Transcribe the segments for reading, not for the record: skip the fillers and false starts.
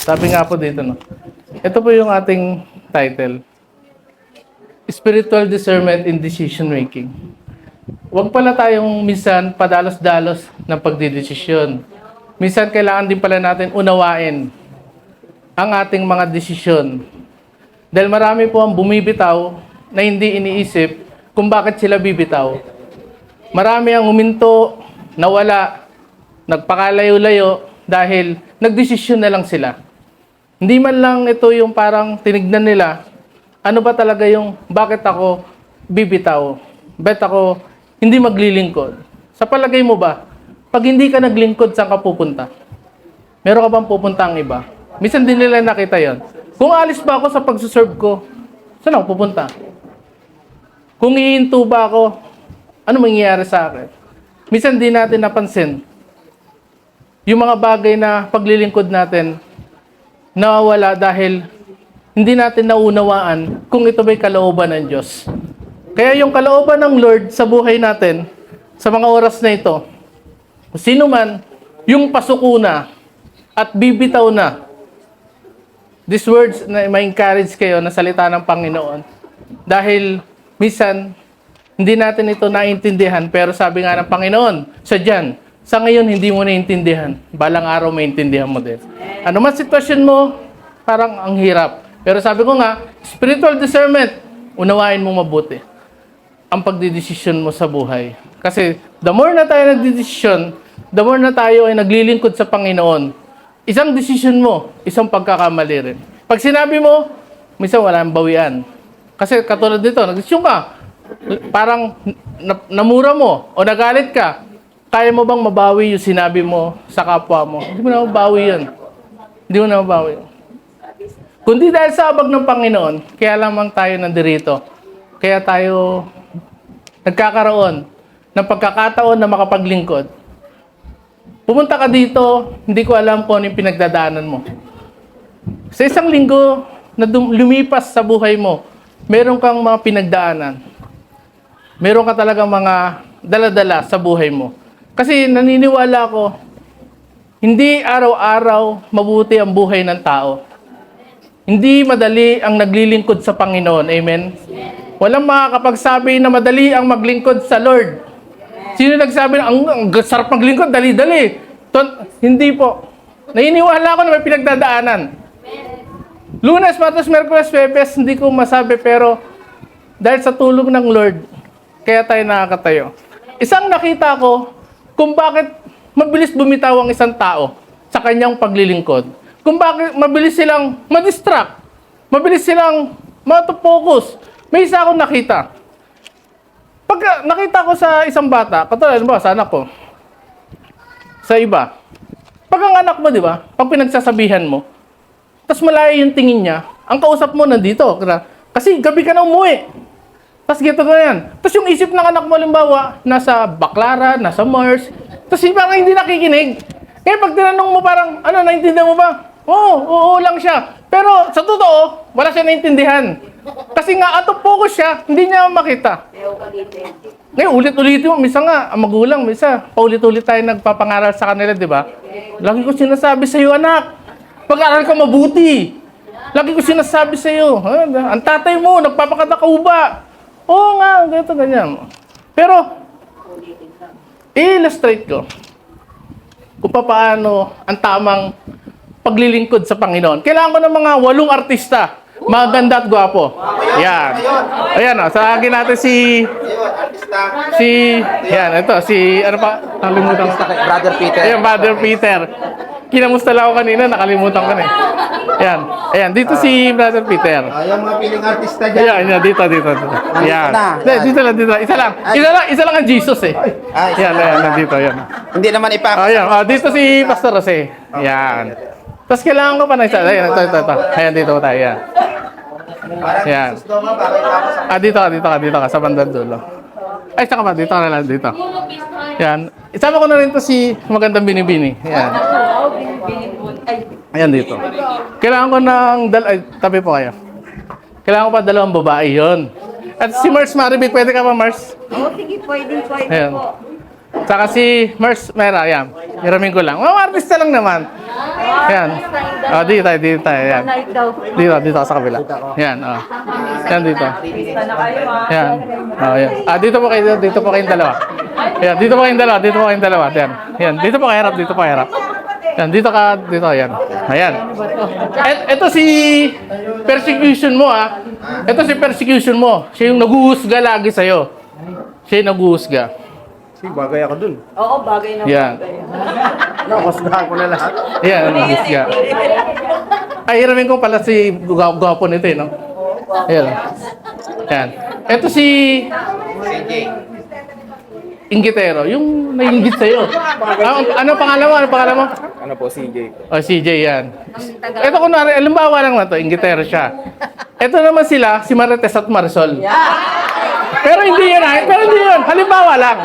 Sabi nga po dito, no? Ito po yung ating title. Spiritual Discernment in Decision Making. Huwag pala tayong minsan padalos-dalos ng pagdidesisyon. Minsan kailangan din pala natin unawain ang ating mga desisyon. Dahil marami po ang bumibitaw na hindi iniisip kung bakit sila bibitaw. Marami ang huminto, nawala, nagpakalayo-layo dahil nagdesisyon na lang sila. Hindi man lang ito yung parang tinignan nila, ano ba talaga yung bakit ako bibitaw? Bakit ako hindi maglilingkod? Sa palagay mo ba, pag hindi ka naglingkod, saan ka pupunta? Meron ka bang pupunta ang iba? Minsan din nila nakita yon. Kung alis ba ako sa pagsuserve ko, saan ako pupunta? Kung ihinto ba ako, ano mangyayari sa akin? Minsan din natin napansin, yung mga bagay na paglilingkod natin, nawawala dahil hindi natin naunawaan kung ito ba'y kalooban ng Diyos. Kaya yung kalooban ng Lord sa buhay natin, sa mga oras na ito, sino man yung pasuko na at bibitaw na, these words na ma-encourage kayo na salita ng Panginoon. Dahil minsan, hindi natin ito naintindihan, pero sabi nga ng Panginoon, sa ngayon hindi mo naintindihan, balang araw maintindihan mo din. Ano man sitwasyon mo, parang ang hirap. Pero sabi ko nga, spiritual discernment, unawain mo mabuti ang pagdidesisyon mo sa buhay. Kasi the more na tayo nagdidesisyon, the more na tayo ay naglilingkod sa Panginoon, isang desisyon mo, isang pagkakamali rin. Pag sinabi mo, minsan wala nang bawian. Kasi katulad nito, nagdesisyon ka, parang namura mo o nagalit ka, kaya mo bang mabawi yung sinabi mo sa kapwa mo? Hindi mo na mabawi yun. Hindi mo na mabawi. Kundi dahil sa abag ng Panginoon, kaya lamang tayo nandirito. Kaya tayo nagkakaroon ng pagkakataon na makapaglingkod. Pumunta ka dito, hindi ko alam kung ano yung pinagdadaanan mo. Sa isang linggo na lumipas sa buhay mo, meron kang mga pinagdaanan. Meron ka talagang mga dala-dala sa buhay mo. Kasi naniniwala ko, hindi araw-araw mabuti ang buhay ng tao. Hindi madali ang naglilingkod sa Panginoon. Amen? Walang makakapagsabi na madali ang maglingkod sa Lord. Sino nagsabi na, ang sarap maglingkod, dali-dali. Hindi po. Naniniwala ko na may pinagdadaanan. Lunes, Martes, Miyerkules, Huwebes, hindi ko masabi, pero dahil sa tulong ng Lord, kaya tayo nakakatayo. Isang nakita ko kung bakit mabilis bumitaw ang isang tao sa kanyang paglilingkod. Kung bakit mabilis silang ma-distract. Mabilis silang ma-focus. May isa akong nakita. Pag nakita ko sa isang bata, katulad mo, sa anak ko, sa iba, pag ang anak mo, di ba, pag pinagsasabihan mo, tas malayo yung tingin niya, ang kausap mo nandito. Kasi gabi ka na umuwi. Tapos gito na yan. Tapos yung isip ng anak mo, halimbawa, nasa Baclaran, nasa Mars, tapos parang hindi nakikinig. Kaya pag tinanong mo parang, ano, naintindihan mo ba? Oo lang siya. Pero sa totoo, wala siya naintindihan. Kasi nga, out of focus siya, hindi niya makita. Ngayon, ulit-ulitin mo. Minsan nga, ang magulang, minsan, paulit-ulit tayo nagpapangaral sa kanila, di ba? Lagi ko sinasabi sa iyo, anak, pag-aaral ka mabuti. Lagi ko sinasabi sa iyo, ang tatay mo, nagpapakatauba. Oo nga, ganito, ganyan. Pero, i-illustrate ko kung paano ang tamang paglilingkod sa Panginoon. Kailangan ko ng mga 8 artista. Maganda at gwapo. Yan. Ayan o, sa akin natin yan, ito, ano pa? Nakalimutan ko. Brother Peter. Ayan, Brother Peter. Kinamusta lang ako kanina, nakalimutan ko na eh. Ayan, ayan, dito si Brother Peter. Yung mga piling artista dyan. Ayan, dito. Ayan. Dito lang. Isa lang ang Jesus eh. Ayan, nandito, ayan. Hindi naman ipakita. Ayan, dito si Pastor Jose. Ayan. Tapos kailangan ko pa na isa. Ayan, ito. Ayan, dito tayo, ayan. Ayan. Dito ka, sa bandang dulo. Ay, saka pa, dito ka na lang, dito. Ayan. Isama ko na rin to si Magandang Binibini. Ayan. Ayan dito. Kailangan ko ng tabi po kayo. Kailangan ko pa 2 babae yon. At si Mars Maribit, pwede ka pa, Mars? Oo, sige, pwede Ayan. po. Saka si Mers Mera, yan. Hiramin ko lang. Mga artista lang naman. Yan. Oh, dito tayo. Yan. Dito ako sa kabila. Yan, oh. Yan dito. Yan. Oh, yan. Dito po kayong dalawa. Yan, dito po kayong dalawa. Yan. Yan, dito po kayo harap. Yan, dito, yan. Ayan. Ito si persecution mo, Ito si persecution mo. Siya yung naguhusga lagi sa'yo. Siya yung naguhusga. Bagay ako dun. Oo, bagay na Yan. bagay. Nakasgahan ko na lahat. Yan, naguhusga. Ay, hiramin ko pala si gwapo nito, no? Ayan. Yan. Ito si Inggitero, yung naiinggit sa'yo. Ano pangalan mo? Ano po, CJ? O, CJ yan. Ito kunwari, alimbawa lang na to, Inggitero siya. Ito naman sila, si Marites at Marisol. Pero hindi yun. Halimbawa lang.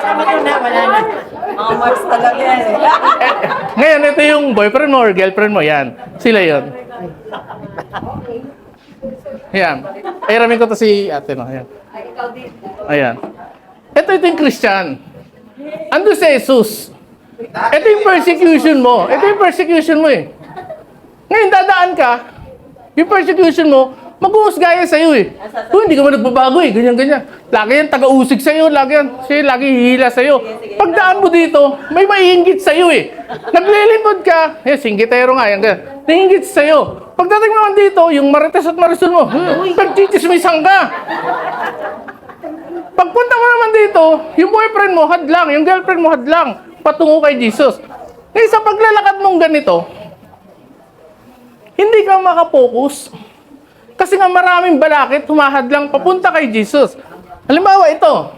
Sama ko na, wala na. Mga marks talaga yan Ngayon, ito yung boyfriend mo or girlfriend mo, yan. Sila yun. Yan. Ay, ramin ko to si ate, no? Ayan. Ayan. Ito yung Christian. Ando si Jesus. Ito yung persecution mo. Eh. Ngayon, dadaan ka. Yung persecution mo, mag-uusgaya sa'yo eh. Hindi ka ba nagbabago eh. Ganyan. Lagi yan taga-usig sa'yo. Lagi lagi hihila sa'yo. Pagdaan mo dito, may maiinggit sa'yo eh. Naglilipod ka. Yes, inggitero nga. Yan, nainggit sa'yo. Pagdating mo naman dito, yung Marites at Marisol mo, nagchichismisan ka. Pagpunta mo naman dito, yung boyfriend mo hadlang, yung girlfriend mo hadlang, patungo kay Jesus. Ngayon sa paglalakad mong ganito, hindi ka makapokus. Kasi nga maraming balakid, humahadlang papunta kay Jesus. Halimbawa ito,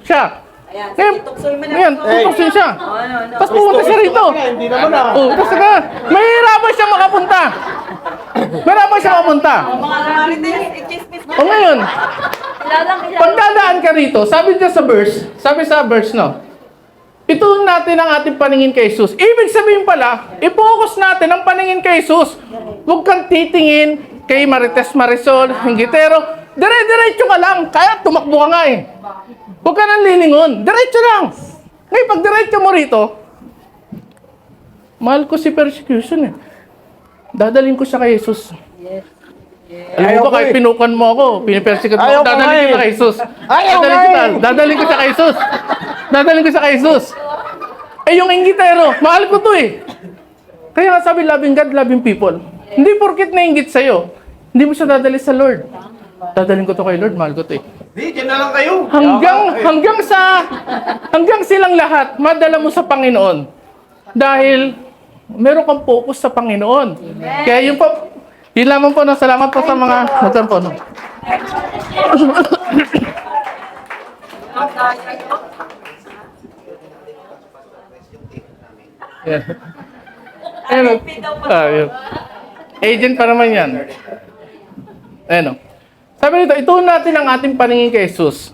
siya. Ayan, tuksoy mo na. Ngayon, tutuksin siya. Tapos pumunta siya rito. Hindi naman Tapos mahirapan siya makapunta. Mga marites, i-chismis mo. O ngayon, Kilalang. pagdadaan ka rito, sabi sa verse, no? Ituon natin ang ating paningin kay Jesus. Ibig sabihin pala, i-focus natin ang paningin kay Jesus. Huwag kang titingin kay Marites Marisol, Inggitero. Dire-diretso ka lang. Kaya tumakbo ka nga eh. Huwag ka nang lilingon. Diretso lang. Ngayon, pag diretso mo rito, mahal ko si persecution eh. Dadalhin ko siya kay Jesus. Alam mo ba, kahit pinukan mo ako, pinipersecute mo ako, dadalhin kita kay Jesus. Dadalhin ko siya kay Jesus. Eh, yung Inggitero, mahal ko to eh. Kaya nga sabi, loving God, loving people. Hindi porkit nainggit sa'yo, hindi mo siya dadalhin sa Lord. Dadalhin ko to kay Lord, mahal ko to eh. Di, dyan na lang kayo. Hanggang silang lahat, madala mo sa Panginoon. Dahil, meron kang focus sa Panginoon. Kaya yun lamang po, salamat po sa mga nagtan po. Yan. Yun. Agent pa naman yan. Ayan o. Sabi nito, ituon natin ang ating paningin kay Jesus.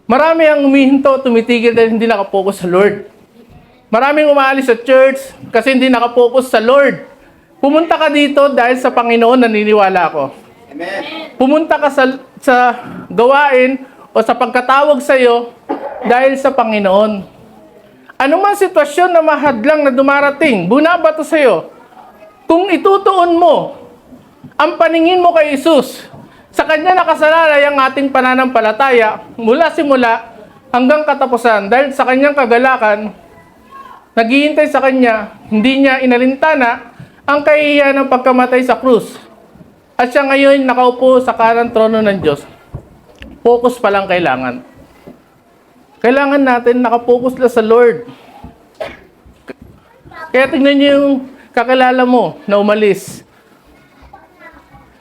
Marami ang humihinto, tumitigil dahil hindi nakapokus sa Lord. Maraming umaalis sa church kasi hindi nakapokus sa Lord. Pumunta ka dito dahil sa Panginoon, naniniwala ako. Amen. Pumunta ka sa gawain o sa pagkatawag sa iyo dahil sa Panginoon. Ano man sitwasyon na mahadlang na dumarating, bunabato sa iyo, kung itutuon mo ang paningin mo kay Jesus, sa Kanya nakasalalay ang ating pananampalataya mula simula hanggang katapusan. Dahil sa Kanyang kagalakan, naghihintay sa Kanya, hindi niya inalintana ang kahihiyan ng pagkamatay sa krus. At siya ngayon nakaupo sa kanang trono ng Diyos. Focus pa lang kailangan. Kailangan natin nakapokus lang sa Lord. Kaya tignan niyo yung kakilala mo na umalis.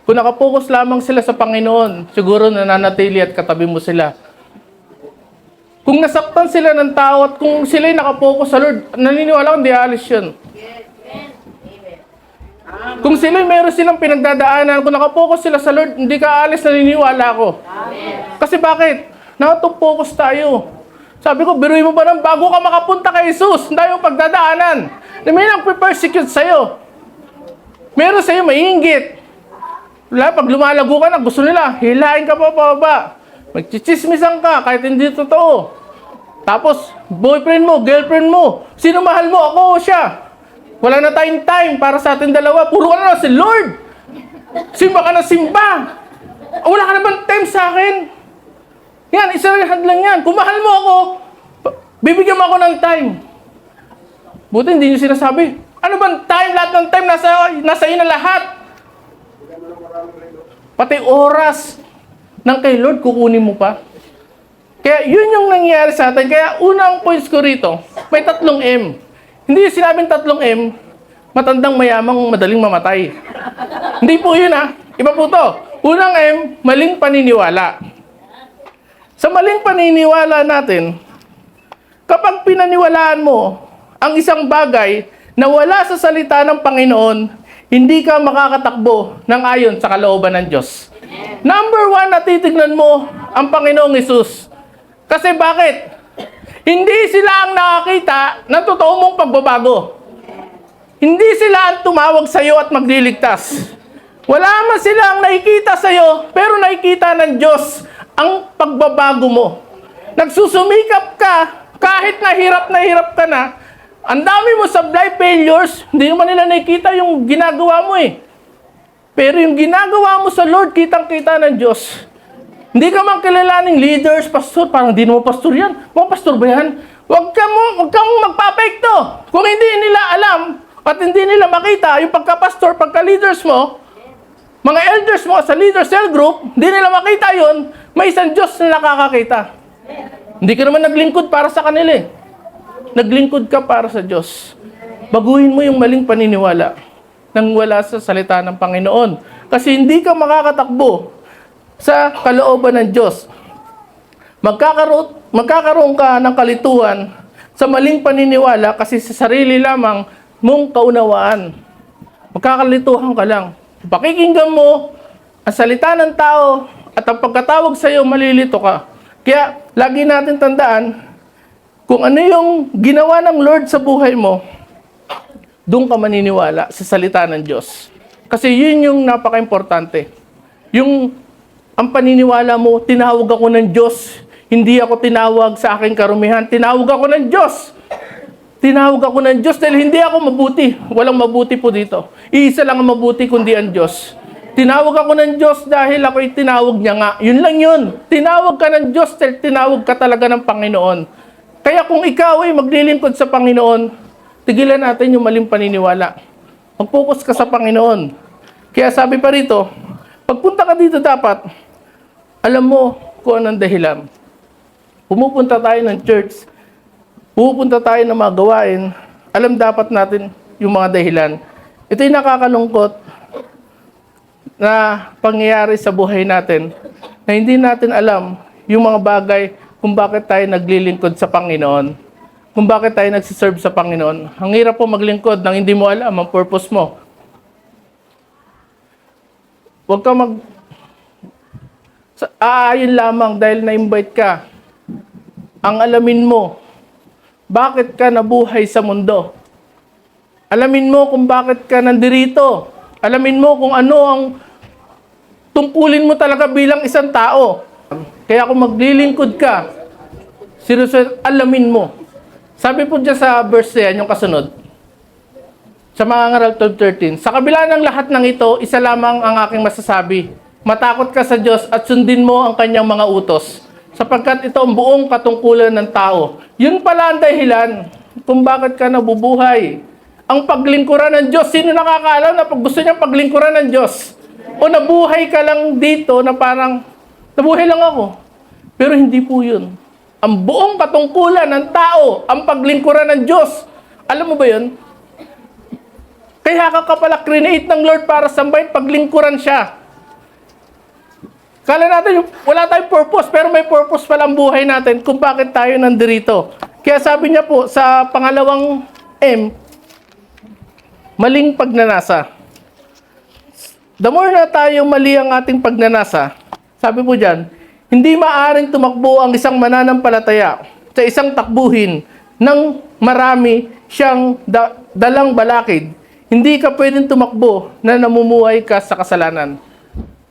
Kung nakapokus lamang sila sa Panginoon, siguro nananatili at katabi mo sila. Kung nasaktan sila ng tao at kung sila'y nakapokus sa Lord, naniniwala ko hindi aalis yun. Kung sila'y meron silang pinagdadaanan, kung nakapokus sila sa Lord, hindi ka aalis, naniniwala ko. Kasi bakit? Nakatupokus tayo. Sabi ko, biruin mo ba nang bago ka makapunta kay Jesus, hindi yung pagdadaanan. Na may nang-persecute sa'yo. Meron sa'yo maiinggit. Wala, pag lumalago ka na, gusto nila, hilahin ka pa pababa. Magchichismisan ka kahit hindi totoo. Tapos, boyfriend mo, girlfriend mo, sino mahal mo? Ako o siya. Wala na tayong time para sa ating dalawa. Puro ka na si Lord. Simba ka na simba. Wala ka na bang time sa akin? Yan, isarahan lang yan. Kung mahal mo ako, bibigyan mo ako ng time. Buti hindi nyo sinasabi. Ano bang time? Lahat ng time nasa iyo na lahat. Pati oras ng kay Lord, kukunin mo pa. Kaya yun yung nangyayari sa atin. Kaya unang points ko rito, may 3 M. Hindi yung sinabing 3 M, matandang mayamang madaling mamatay. Hindi po yun Iba po to. Unang M, maling paniniwala. Sa maling paniniwala natin, kapag pinaniwalaan mo ang isang bagay na wala sa salita ng Panginoon, hindi ka makakatakbo ng ayon sa kalooban ng Diyos. Number 1, natitignan mo ang Panginoong Hesus. Kasi bakit? Hindi sila ang nakakita ng totoo mong pagbabago. Hindi sila ang tumawag sa iyo at magliligtas. Wala man silang nakikita sa iyo, pero nakikita ng Diyos ang pagbabago mo. Nagsusumikap ka, kahit na hirap ka na, ang dami mo supply failures, hindi naman nila nakikita yung ginagawa mo Pero yung ginagawa mo sa Lord, kitang-kita ng Diyos. Hindi ka man kilalaning leaders, pastor, parang hindi mo pastor yan. Mga pastor ba yan? Huwag kang magpapekto. Kung hindi nila alam at hindi nila makita yung pagka-pastor, pagka-leaders mo, mga elders mo sa leader cell group, hindi nila makita yon, may isang Diyos na nakakakita. Hindi ka naman naglingkod para sa kanila Naglingkod ka para sa Diyos. Baguhin mo yung maling paniniwala nang wala sa salita ng Panginoon. Kasi hindi ka makakatakbo sa kalooban ng Diyos. Magkakaroon ka ng kalituhan sa maling paniniwala kasi sa sarili lamang mong kaunawaan. Magkakalituhan ka lang. Pakikinggan mo ang salita ng tao at ang pagkatawag sa iyo, malilito ka. Kaya lagi natin tandaan, kung ano yung ginawa ng Lord sa buhay mo, doon ka maniniwala sa salita ng Diyos. Kasi yun yung napaka-importante. Ang paniniwala mo, tinawag ako ng Diyos. Hindi ako tinawag sa aking karumihan. Tinawag ako ng Diyos. Tinawag ako ng Diyos dahil hindi ako mabuti. Walang mabuti po dito. Iisa lang ang mabuti kundi ang Diyos. Tinawag ako ng Diyos dahil ako'y tinawag niya nga. Yun lang yun. Tinawag ka ng Diyos dahil tinawag ka talaga ng Panginoon. Kaya kung ikaw ay maglilingkod sa Panginoon, tigilan natin yung maling paniniwala. Mag-focus ka sa Panginoon. Kaya sabi pa rito, pagpunta ka dito dapat, alam mo kung anong dahilan. Pumupunta tayo ng church, pupunta tayo ng mga gawain, alam dapat natin yung mga dahilan. Ito'y nakakalungkot na pangyayari sa buhay natin na hindi natin alam yung mga bagay kung bakit tayo naglilingkod sa Panginoon, kung bakit tayo nagsiserve sa Panginoon. Ang hirap po maglingkod nang hindi mo alam ang purpose mo. Huwag ka aayon lamang dahil na-invite ka. Ang alamin mo, bakit ka nabuhay sa mundo. Alamin mo kung bakit ka nandirito. Alamin mo kung ano ang tungkulin mo talaga bilang isang tao. Kaya kung maglilingkod ka, seryoso, alamin mo. Sabi po dyan sa verse yan, yung kasunod, sa mga ngaral 12:13, sa kabila ng lahat ng ito, isa lamang ang aking masasabi. Matakot ka sa Diyos at sundin mo ang kanyang mga utos, sapagkat ito ang buong katungkulan ng tao. Yun pala ang dahilan kung bakit ka nabubuhay. Ang paglingkuran ng Diyos, sino nakakaalam na pag gusto niyang paglingkuran ng Diyos? O nabuhay ka lang dito na parang, nabuhay lang ako. Pero hindi po yun. Ang buong katungkulan ng tao, ang paglingkuran ng Diyos. Alam mo ba yun? Kaya ka pala create ng Lord para sambahin, paglingkuran siya. Kala natin, wala tayong purpose, pero may purpose pala ang buhay natin kung bakit tayo nandirito. Kaya sabi niya po, sa pangalawang M, maling pagnanasa. The more na tayo mali ang ating pagnanasa, sabi po dyan, hindi maaring tumakbo ang isang mananampalataya sa isang takbuhin ng marami siyang dalang balakid. Hindi ka pwedeng tumakbo na namumuhay ka sa kasalanan.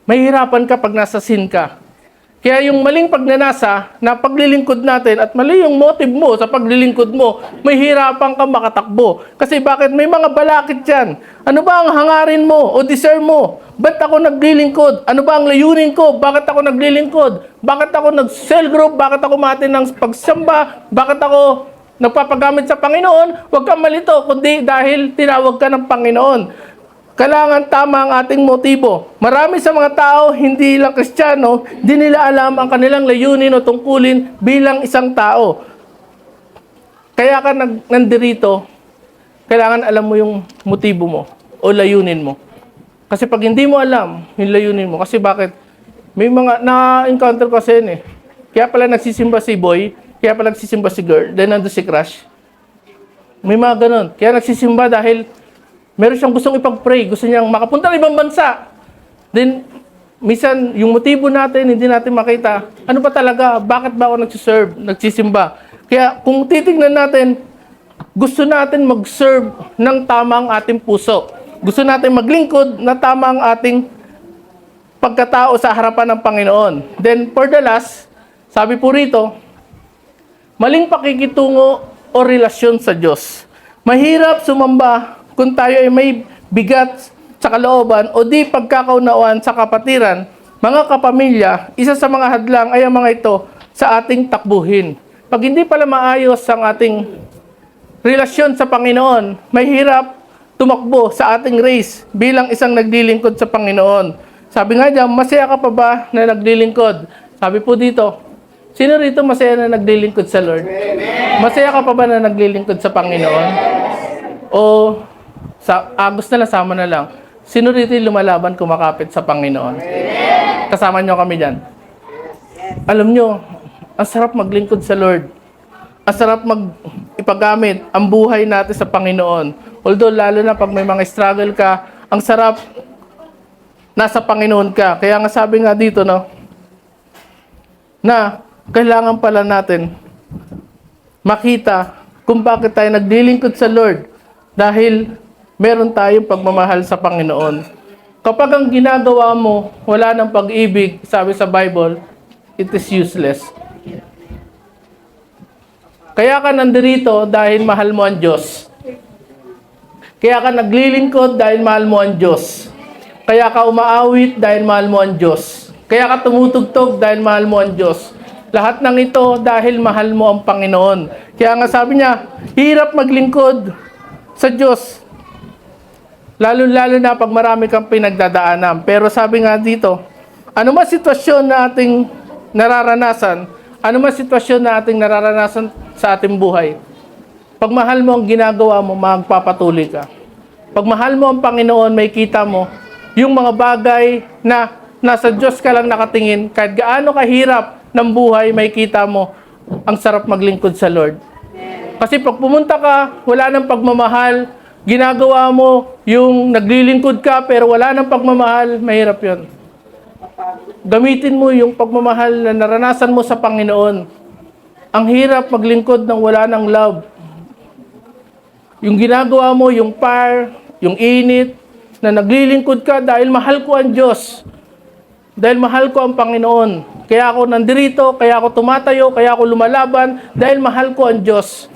Mahihirapan ka pag nasa sin ka. Kaya yung maling pagnanasa na paglilingkod natin at mali yung motive mo sa paglilingkod mo, may hirapan kang makatakbo. Kasi bakit? May mga balakid yan. Ano ba ang hangarin mo o desire mo? Ba't ako naglilingkod? Ano ba ang layunin ko? Bakit ako naglilingkod? Bakit ako nag-cell group? Bakit ako mati ng pagsamba? Bakit ako nagpapagamit sa Panginoon? Huwag kang malito, kundi dahil tinawag ka ng Panginoon. Kailangan tama ang ating motibo. Marami sa mga tao, hindi lang Kristiyano, di nila alam ang kanilang layunin o tungkulin bilang isang tao. Kaya ka nandirito, kailangan alam mo yung motibo mo o layunin mo. Kasi pag hindi mo alam yung layunin mo, kasi bakit? May mga na-encounter ko kasi yun eh. Kaya pala nagsisimba si boy, kaya pala nagsisimba si girl, then nandun si crush. May mga ganun. Kaya nagsisimba dahil meron siyang gustong ipag-pray, gusto niyang makapunta ng ibang bansa. Then, minsan, yung motibo natin, hindi natin makita. Ano ba talaga? Bakit ba ako nagsiserve, nagsisimba? Kaya, kung titignan natin, gusto natin mag-serve ng tama ang ating puso. Gusto natin maglingkod na tama ang ating pagkatao sa harapan ng Panginoon. Then, for the last, sabi po rito, maling pakikitungo o relasyon sa Diyos. Mahirap sumamba kung tayo ay may bigat sa kalooban o di pagkakaunawaan sa kapatiran, mga kapamilya, isa sa mga hadlang ay ang mga ito sa ating takbuhin. Pag hindi pala maayos ang ating relasyon sa Panginoon, mahirap tumakbo sa ating race bilang isang naglilingkod sa Panginoon. Sabi nga dyan, masaya ka pa ba na naglilingkod? Sabi po dito, sino rito masaya na naglilingkod sa Lord? Masaya ka pa ba na naglilingkod sa Panginoon? O gusto na lang, sama na lang. Sino rito yung lumalaban, kumakapit sa Panginoon? Kasama nyo kami dyan. Alam nyo, ang sarap maglingkod sa Lord. Ang sarap ipagamit ang buhay natin sa Panginoon. Although, lalo na pag may mga struggle ka, ang sarap nasa Panginoon ka. Kaya nga sabi nga dito, no, na kailangan pala natin makita kung bakit tayo naglilingkod sa Lord. Dahil meron tayong pagmamahal sa Panginoon. Kapag ang ginagawa mo, wala ng pag-ibig, sabi sa Bible, it is useless. Kaya ka nandirito dahil mahal mo ang Diyos. Kaya ka naglilingkod dahil mahal mo ang Diyos. Kaya ka umaawit dahil mahal mo ang Diyos. Kaya ka tumutugtog dahil mahal mo ang Diyos. Lahat ng ito dahil mahal mo ang Panginoon. Kaya nga sabi niya, hirap maglingkod sa Diyos. Lalo-lalo na pag marami kang pinagdadaanan. Pero sabi nga dito, ano man sitwasyon na ating nararanasan, ano man sitwasyon na ating nararanasan sa ating buhay, pag mahal mo ang ginagawa mo, magpapatuloy ka. Pag mahal mo ang Panginoon, may kita mo yung mga bagay na nasa Diyos ka lang nakatingin, kahit gaano kahirap ng buhay, may kita mo ang sarap maglingkod sa Lord. Kasi pag pumunta ka, wala nang pagmamahal, ginagawa mo yung naglilingkod ka pero wala nang pagmamahal, mahirap yun. Gamitin mo yung pagmamahal na naranasan mo sa Panginoon. Ang hirap maglingkod nang wala ng love. Yung ginagawa mo, yung fire, yung init, na naglilingkod ka dahil mahal ko ang Diyos. Dahil mahal ko ang Panginoon. Kaya ako nandirito, kaya ako tumatayo, kaya ako lumalaban, dahil mahal ko ang Diyos.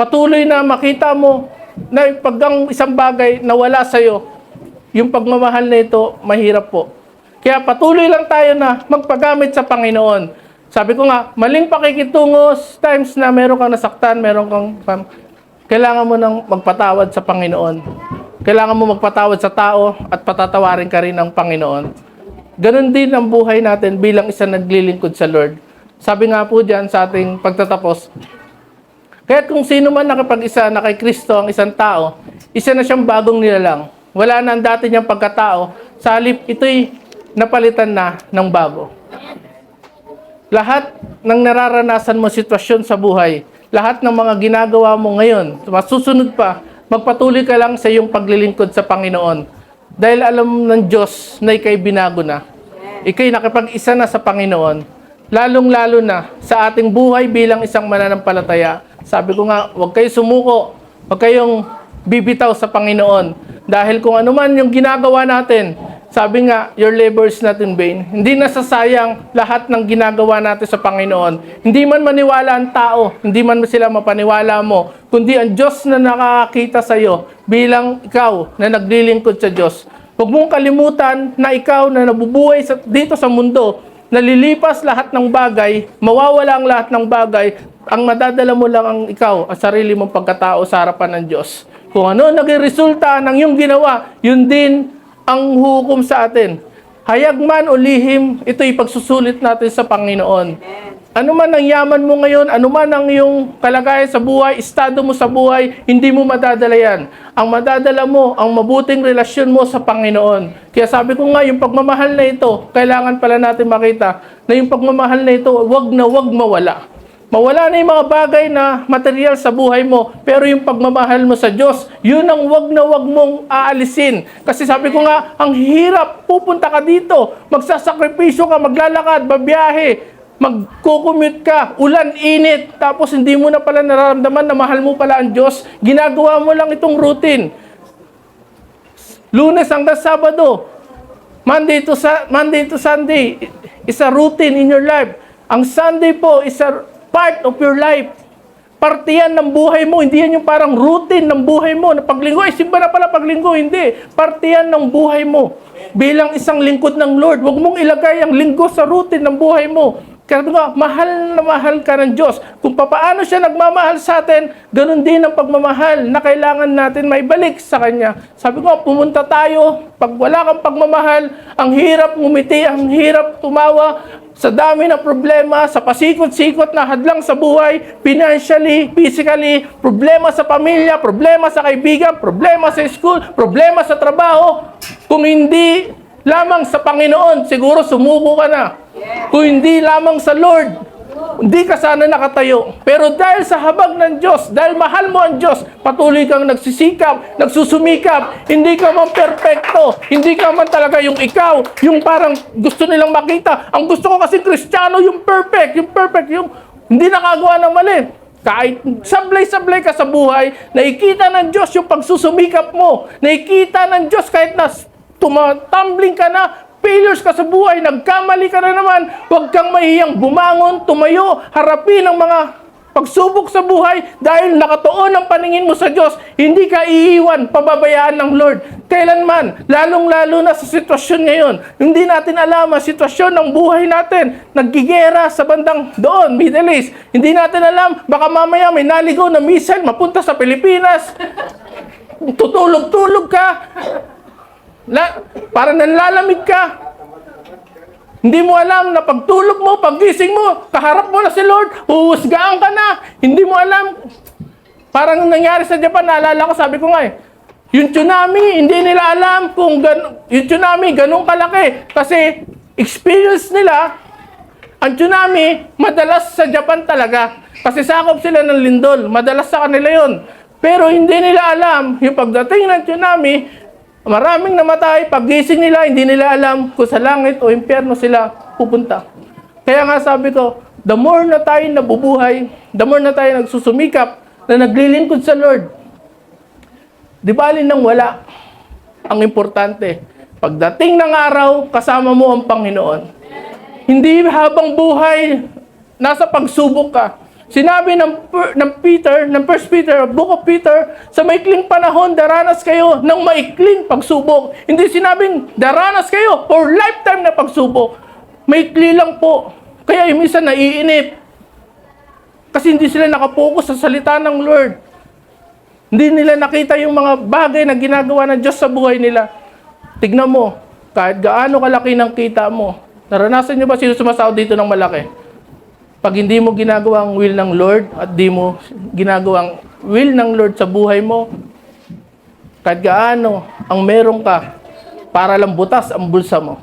Patuloy na makita mo na pag ang isang bagay na wala sa'yo, yung pagmamahal na ito, mahirap po. Kaya patuloy lang tayo na magpagamit sa Panginoon. Sabi ko nga, maling pakikitungo, times na meron kang nasaktan, meron kang kailangan mo nang magpatawad sa Panginoon. Kailangan mo magpatawad sa tao at patatawarin ka rin ng Panginoon. Ganon din ang buhay natin bilang isang naglilingkod sa Lord. Sabi nga po dyan sa ating pagtatapos, kaya kung sino man nakipag-isa na kay Kristo ang isang tao, isa na siyang bagong nilalang. Wala na ang dati niyang pagkatao, sa halip ito'y napalitan na ng bago. Lahat ng nararanasan mo sitwasyon sa buhay, lahat ng mga ginagawa mo ngayon, masusunod pa, magpatuloy ka lang sa iyong paglilingkod sa Panginoon. Dahil alam ng Diyos na ikay binago na. Ikay nakipag-isa na sa Panginoon. Lalong-lalo na sa ating buhay bilang isang mananampalataya. Sabi ko nga, huwag kayo sumuko. Huwag kayong bibitaw sa Panginoon. Dahil kung ano man yung ginagawa natin, Sabi nga, your labor is not in vain. Hindi nasasayang lahat ng ginagawa natin sa Panginoon. Hindi man maniwala ang tao, hindi man sila mapaniwala mo, kundi ang Diyos na nakakita sa iyo bilang ikaw na naglilingkod sa Diyos. Huwag mong kalimutan na ikaw na nabubuhay dito sa mundo, nalilipas lahat ng bagay, mawawala ang lahat ng bagay, ang madadala mo lang ang ikaw, ang sarili mong pagkatao sa harapan ng Diyos. Kung ano naging resulta ng iyong ginawa, yun din ang hukom sa atin. Hayag man o lihim, ito'y pagsusulit natin sa Panginoon. Ano man ang yaman mo ngayon, ano man ang iyong kalagayan sa buhay, estado mo sa buhay, hindi mo madadala yan. Ang madadala mo, ang mabuting relasyon mo sa Panginoon. Kaya sabi ko nga, yung pagmamahal na ito, kailangan pala natin makita na yung pagmamahal na ito, wag na wag mawala. Mawala na yung mga bagay na material sa buhay mo, pero yung pagmamahal mo sa Diyos, yun ang wag na wag mong aalisin. Kasi sabi ko nga, ang hirap, pupunta ka dito, magsasakripisyo ka, maglalakad, babiyahe, magkukumute ka, ulan, init, tapos hindi mo na pala nararamdaman na mahal mo pala ang Diyos, ginagawa mo lang itong routine. Lunes hanggang Sabado, Monday to Sunday, is a routine in your life. Ang Sunday po is a part of your life. Parte yan ng buhay mo. Hindi yan yung parang routine ng buhay mo. Na paglinggo, simba na pala paglinggo. Hindi. Parte yan ng buhay mo. Bilang isang lingkod ng Lord, huwag mong ilagay ang linggo sa routine ng buhay mo. Kaya nga, mahal na mahal ka ng Diyos. Kung papaano siya nagmamahal sa atin, ganun din ang pagmamahal na kailangan natin maibalik sa Kanya. Sabi ko, pumunta tayo. Pag wala kang pagmamahal, ang hirap ngumiti, ang hirap tumawa, sa dami ng problema, sa pasikot-sikot na hadlang sa buhay, financially, physically, problema sa pamilya, problema sa kaibigan, problema sa school, problema sa trabaho. Kung hindi lamang sa Panginoon, siguro sumuko ka na. Kung hindi lamang sa Lord, hindi ka sana nakatayo. Pero dahil sa habag ng Diyos, dahil mahal mo ang Diyos, patuloy kang nagsisikap, nagsusumikap, hindi ka man perfecto, hindi ka man talaga yung ikaw, yung parang gusto nilang makita. Ang gusto ko kasi Kristiyano, yung perfect, yung hindi nakagawa ng mali. Kahit sablay-sablay ka sa buhay, nakikita ng Diyos yung pagsusumikap mo. Nakikita ng Diyos kahit na tumatumbling ka na, failures ka sa buhay, nagkamali ka na naman, huwag kang mahihiyang bumangon, tumayo, harapin ang mga pagsubok sa buhay dahil nakatuon ang paningin mo sa Diyos, hindi ka iiwan, pababayaan ng Lord. Kailanman, lalong-lalo na sa sitwasyon ngayon, hindi natin alam ang sitwasyon ng buhay natin, naggigera sa bandang doon, Middle East. Hindi natin alam, baka mamaya may naligaw na missile, mapunta sa Pilipinas, tutulog-tulog ka, para nanlalamig ka. Hindi mo alam na pagtulog mo, paggising mo, kaharap mo na si Lord, huhusgaan ka na. Hindi mo alam. Parang nangyari sa Japan, naalala ko, sabi ko nga yung tsunami, hindi nila alam kung yung tsunami, ganun kalaki. Kasi experience nila, ang tsunami, madalas sa Japan talaga. Kasi sakop sila ng lindol, madalas sa kanila yon. Pero hindi nila alam, yung pagdating ng tsunami, maraming namatay, paggising nila, hindi nila alam kung sa langit o impyerno sila pupunta. Kaya nga sabi ko, the more na tayo nabubuhay, the more na tayo nagsusumikap, na naglilingkod sa Lord, di bali nang wala. Ang importante, pagdating ng araw, kasama mo ang Panginoon. Hindi habang buhay, nasa pagsubok ka. Sinabi ng Peter, ng 1 Peter, Book of Peter, sa maikling panahon, daranas kayo ng maikling pagsubok. Hindi sinabing, daranas kayo for lifetime na pagsubok. Maikli lang po. Kaya yung isa naiinip. Kasi hindi sila nakapokus sa salita ng Lord. Hindi nila nakita yung mga bagay na ginagawa ng Diyos sa buhay nila. Tignan mo, kahit gaano kalaki ng kita mo. Naranasan nyo ba sino sumasahod dito ng malaki? Pag hindi mo ginagawa ang will ng Lord at di mo ginagawang will ng Lord sa buhay mo, kahit gaano ang meron ka, para lang butas ang bulsa mo.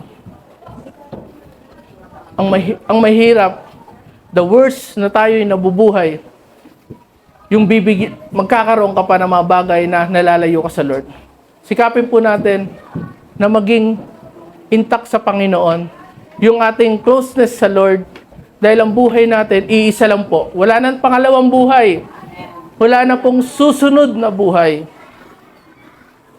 Ang mahirap, the worst na tayo'y nabubuhay, yung magkakaroon ka pa ng mga bagay na nalalayo ka sa Lord. Sikapin po natin na maging intact sa Panginoon, yung ating closeness sa Lord. Dahil ang buhay natin, iisa lang po. Wala nang pangalawang buhay. Wala na pong susunod na buhay.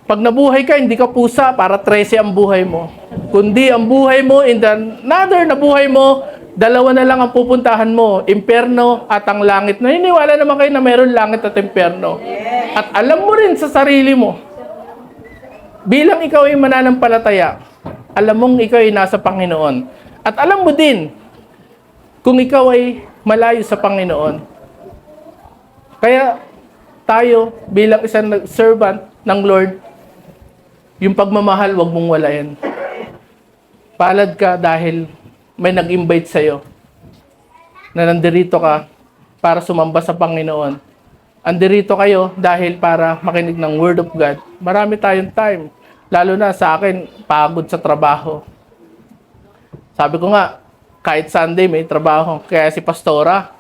Pag nabuhay ka, hindi ka pusa para 13 ang buhay mo. Kundi ang buhay mo, in the another na buhay mo, dalawa na lang ang pupuntahan mo, impyerno at ang langit. Naniniwala naman kayo na mayroon langit at impyerno. At alam mo rin sa sarili mo, bilang ikaw ay mananampalataya, alam mong ikaw ay nasa Panginoon. At alam mo din, kung ikaw ay malayo sa Panginoon. Kaya tayo bilang isang servant ng Lord, yung pagmamahal, wag mong walain. Palad ka dahil may nag-invite sa'yo na nandirito ka para sumamba sa Panginoon. Andirito kayo dahil para makinig ng Word of God. Marami tayong time. Lalo na sa akin, pagod sa trabaho. Sabi ko nga, kahit Sunday may trabaho. Kaya si Pastora,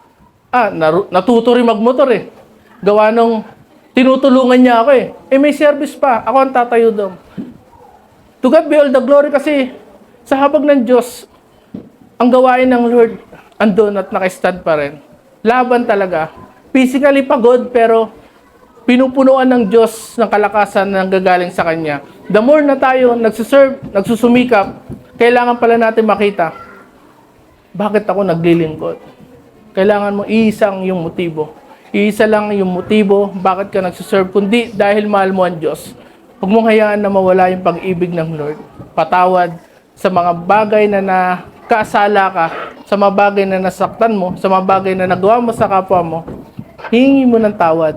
natuto rin magmotor eh. Gawa nung tinutulungan niya ako eh. May service pa. Ako ang tatayo doon. To God be all the glory kasi sa habag ng Diyos, ang gawain ng Lord andun at nakastand pa rin. Laban talaga. Physically pagod pero pinupunuan ng Diyos ng kalakasan na nanggagaling sa Kanya. The more na tayo nagsiserve, nagsusumikap, kailangan pala natin makita, bakit ako naglilingkod? Kailangan mo iisang yung motibo. Iisa lang yung motibo, bakit ka nagsiserve, kundi dahil mahal mo ang Diyos. Huwag mong hayaan na mawala yung pag-ibig ng Lord. Patawad sa mga bagay na nakasala ka, sa mga bagay na nasaktan mo, sa mga bagay na nagawa mo sa kapwa mo. Hingi mo ng tawad.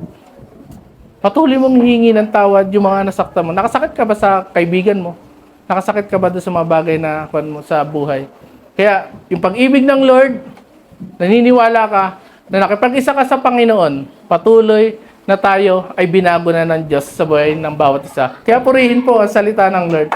Patuloy mong hihingi ng tawad yung mga nasaktan mo. Nakasakit ka ba sa kaibigan mo? Nakasakit ka ba doon sa mga bagay na mo sa buhay? Kaya yung pag-ibig ng Lord, naniniwala ka na nakipag-isa ka sa Panginoon, patuloy na tayo ay binago na ng Diyos sa buhay ng bawat isa. Kaya purihin po ang salita ng Lord.